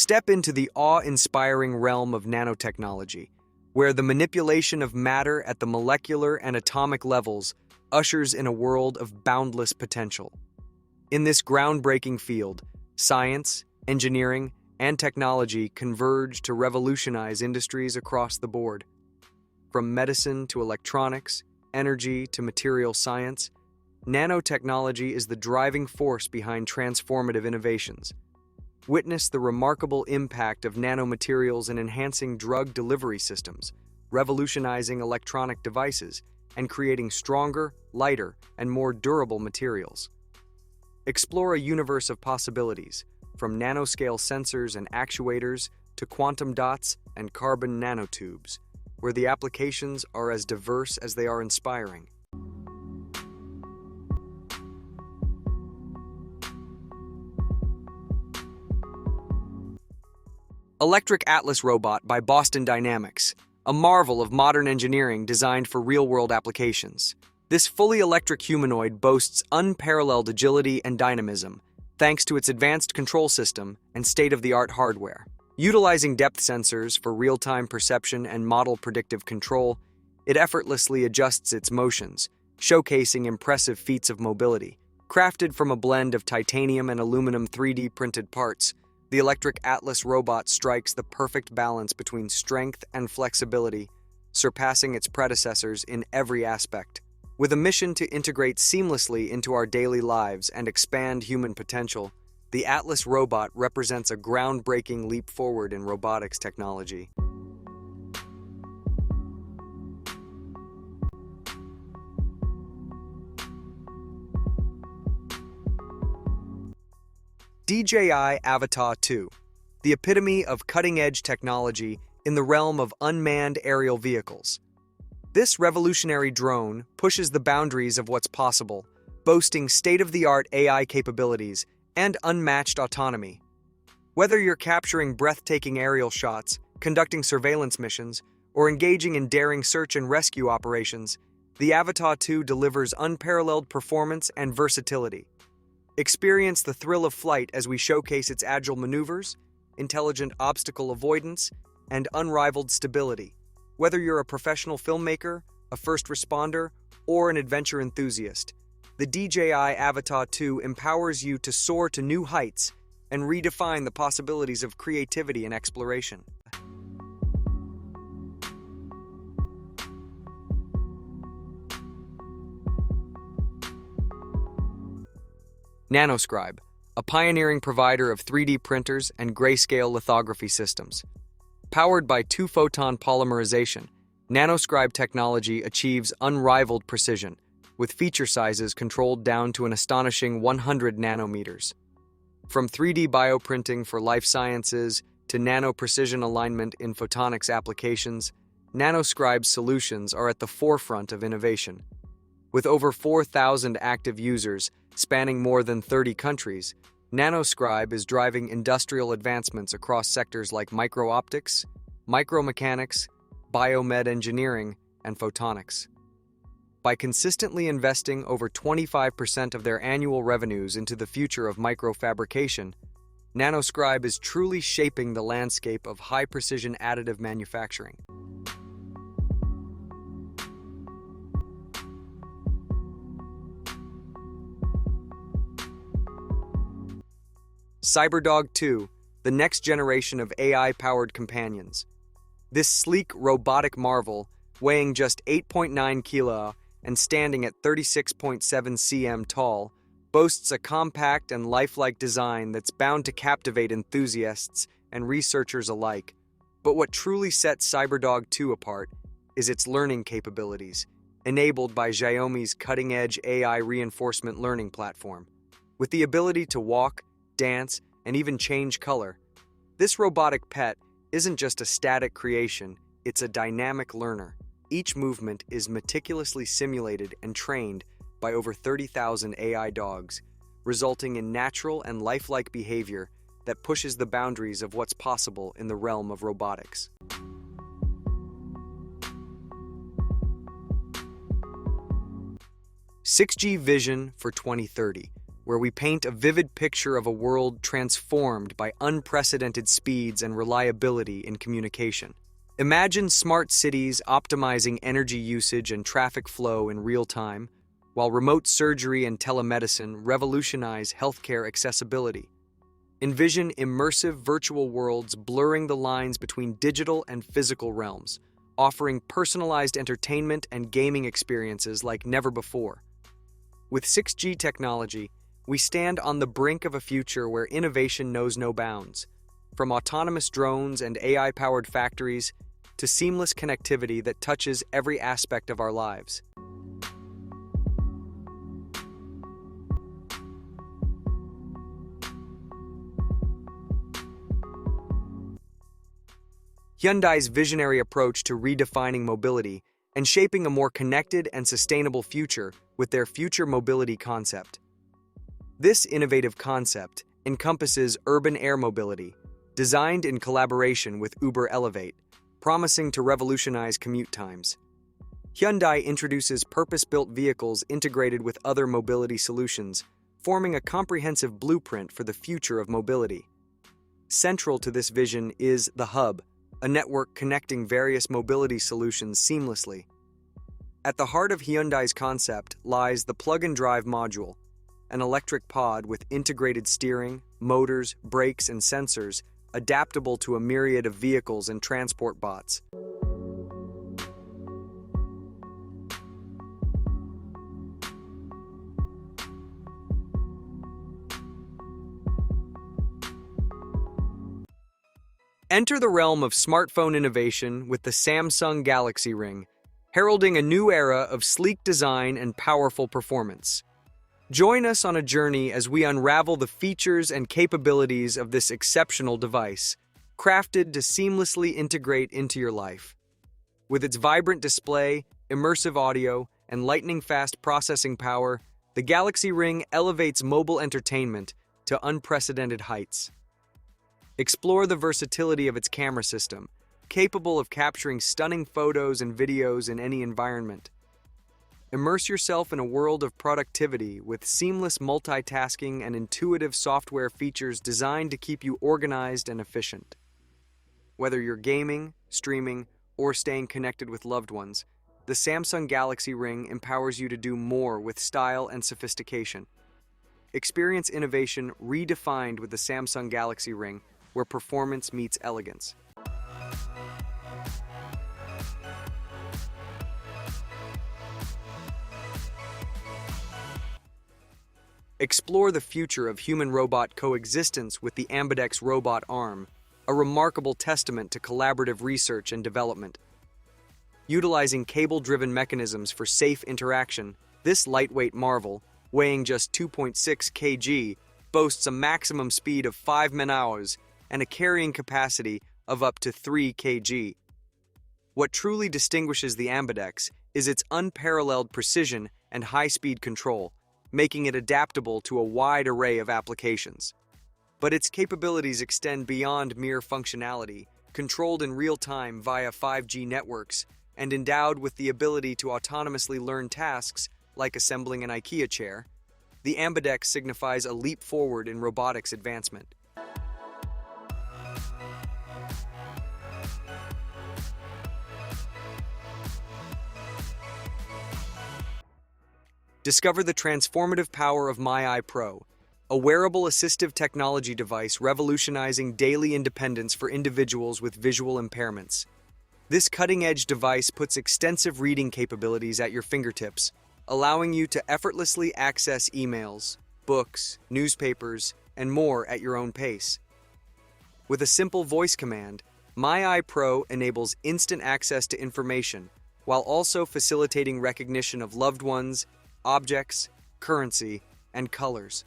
Step into the awe-inspiring realm of nanotechnology, where the manipulation of matter at the molecular and atomic levels ushers in a world of boundless potential. In this groundbreaking field, science, engineering, and technology converge to revolutionize industries across the board. From medicine to electronics, energy to material science, nanotechnology is the driving force behind transformative innovations. Witness the remarkable impact of nanomaterials in enhancing drug delivery systems, revolutionizing electronic devices, and creating stronger, lighter, and more durable materials. Explore a universe of possibilities, from nanoscale sensors and actuators to quantum dots and carbon nanotubes, where the applications are as diverse as they are inspiring. Electric Atlas Robot by Boston Dynamics, a marvel of modern engineering designed for real-world applications. This fully electric humanoid boasts unparalleled agility and dynamism, thanks to its advanced control system and state-of-the-art hardware. Utilizing depth sensors for real-time perception and model predictive control, it effortlessly adjusts its motions, showcasing impressive feats of mobility. Crafted from a blend of titanium and aluminum 3D printed parts, the Electric Atlas Robot strikes the perfect balance between strength and flexibility, surpassing its predecessors in every aspect. With a mission to integrate seamlessly into our daily lives and expand human potential, the Atlas Robot represents a groundbreaking leap forward in robotics technology. DJI Avata 2, the epitome of cutting-edge technology in the realm of unmanned aerial vehicles. This revolutionary drone pushes the boundaries of what's possible, boasting state-of-the-art AI capabilities and unmatched autonomy. Whether you're capturing breathtaking aerial shots, conducting surveillance missions, or engaging in daring search and rescue operations, the Avata 2 delivers unparalleled performance and versatility. Experience the thrill of flight as we showcase its agile maneuvers, intelligent obstacle avoidance, and unrivaled stability. Whether you're a professional filmmaker, a first responder, or an adventure enthusiast, the DJI Avata 2 empowers you to soar to new heights and redefine the possibilities of creativity and exploration. Nanoscribe, a pioneering provider of 3D printers and grayscale lithography systems. Powered by two-photon polymerization, Nanoscribe technology achieves unrivaled precision, with feature sizes controlled down to an astonishing 100 nanometers. From 3D bioprinting for life sciences to nano-precision alignment in photonics applications, Nanoscribe's solutions are at the forefront of innovation. With over 4,000 active users spanning more than 30 countries, Nanoscribe is driving industrial advancements across sectors like micro-optics, micromechanics, biomed engineering, and photonics. By consistently investing over 25% of their annual revenues into the future of microfabrication, Nanoscribe is truly shaping the landscape of high-precision additive manufacturing. CyberDog 2, the next generation of AI-powered companions. This sleek, robotic marvel, weighing just 8.9 kilo and standing at 36.7 cm tall, boasts a compact and lifelike design that's bound to captivate enthusiasts and researchers alike. But what truly sets CyberDog 2 apart is its learning capabilities, enabled by Xiaomi's cutting-edge AI reinforcement learning platform. With the ability to walk, dance, and even change color, this robotic pet isn't just a static creation, it's a dynamic learner. Each movement is meticulously simulated and trained by over 30,000 AI dogs, resulting in natural and lifelike behavior that pushes the boundaries of what's possible in the realm of robotics. "6G Vision for 2030, where we paint a vivid picture of a world transformed by unprecedented speeds and reliability in communication. Imagine smart cities optimizing energy usage and traffic flow in real time, while remote surgery and telemedicine revolutionize healthcare accessibility. Envision immersive virtual worlds blurring the lines between digital and physical realms, offering personalized entertainment and gaming experiences like never before. With 6G technology, we stand on the brink of a future where innovation knows no bounds, from autonomous drones and AI-powered factories to seamless connectivity that touches every aspect of our lives. Hyundai's visionary approach to redefining mobility and shaping a more connected and sustainable future with their future mobility concept. This innovative concept encompasses urban air mobility, designed in collaboration with Uber Elevate, promising to revolutionize commute times. Hyundai introduces purpose-built vehicles integrated with other mobility solutions, forming a comprehensive blueprint for the future of mobility. Central to this vision is the Hub, a network connecting various mobility solutions seamlessly. At the heart of Hyundai's concept lies the plug-and-drive module, an electric pod with integrated steering, motors, brakes, and sensors, adaptable to a myriad of vehicles and transport bots. Enter the realm of smartphone innovation with the Samsung Galaxy Ring, heralding a new era of sleek design and powerful performance. Join us on a journey as we unravel the features and capabilities of this exceptional device, crafted to seamlessly integrate into your life. With its vibrant display, immersive audio, and lightning-fast processing power, the Galaxy Ring elevates mobile entertainment to unprecedented heights. Explore the versatility of its camera system, capable of capturing stunning photos and videos in any environment. Immerse yourself in a world of productivity with seamless multitasking and intuitive software features designed to keep you organized and efficient. Whether you're gaming, streaming, or staying connected with loved ones, the Samsung Galaxy Ring empowers you to do more with style and sophistication. Experience innovation redefined with the Samsung Galaxy Ring, where performance meets elegance. Explore the future of human-robot coexistence with the Ambidex Robot arm, a remarkable testament to collaborative research and development. Utilizing cable-driven mechanisms for safe interaction, this lightweight marvel, weighing just 2.6 kg, boasts a maximum speed of 5 man-hours and a carrying capacity of up to 3 kg. What truly distinguishes the Ambidex is its unparalleled precision and high-speed control, making it adaptable to a wide array of applications. But its capabilities extend beyond mere functionality, controlled in real time via 5G networks, and endowed with the ability to autonomously learn tasks like assembling an IKEA chair. The Ambidex signifies a leap forward in robotics advancement. Discover the transformative power of My Eye Pro, a wearable assistive technology device revolutionizing daily independence for individuals with visual impairments. This cutting-edge device puts extensive reading capabilities at your fingertips, allowing you to effortlessly access emails, books, newspapers, and more at your own pace. With a simple voice command, My Eye Pro enables instant access to information while also facilitating recognition of loved ones, objects, currency, and colors.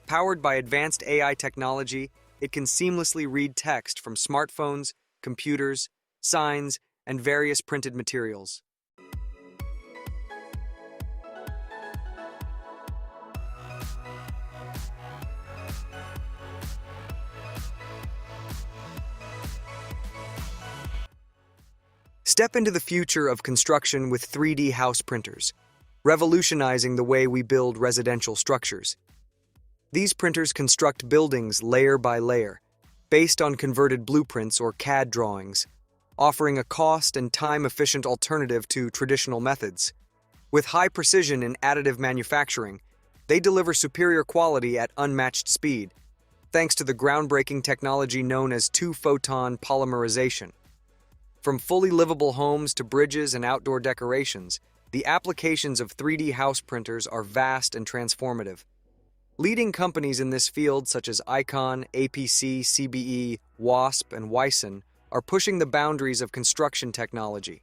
Powered by advanced AI technology, it can seamlessly read text from smartphones, computers, signs, and various printed materials. Step into the future of construction with 3D house printers, revolutionizing the way we build residential structures. These printers construct buildings layer by layer, based on converted blueprints or CAD drawings, offering a cost and time-efficient alternative to traditional methods. With high precision in additive manufacturing, they deliver superior quality at unmatched speed, thanks to the groundbreaking technology known as two-photon polymerization. From fully livable homes to bridges and outdoor decorations, the applications of 3D house printers are vast and transformative. Leading companies in this field such as Icon, APC, CBE, WASP, and Wyson are pushing the boundaries of construction technology.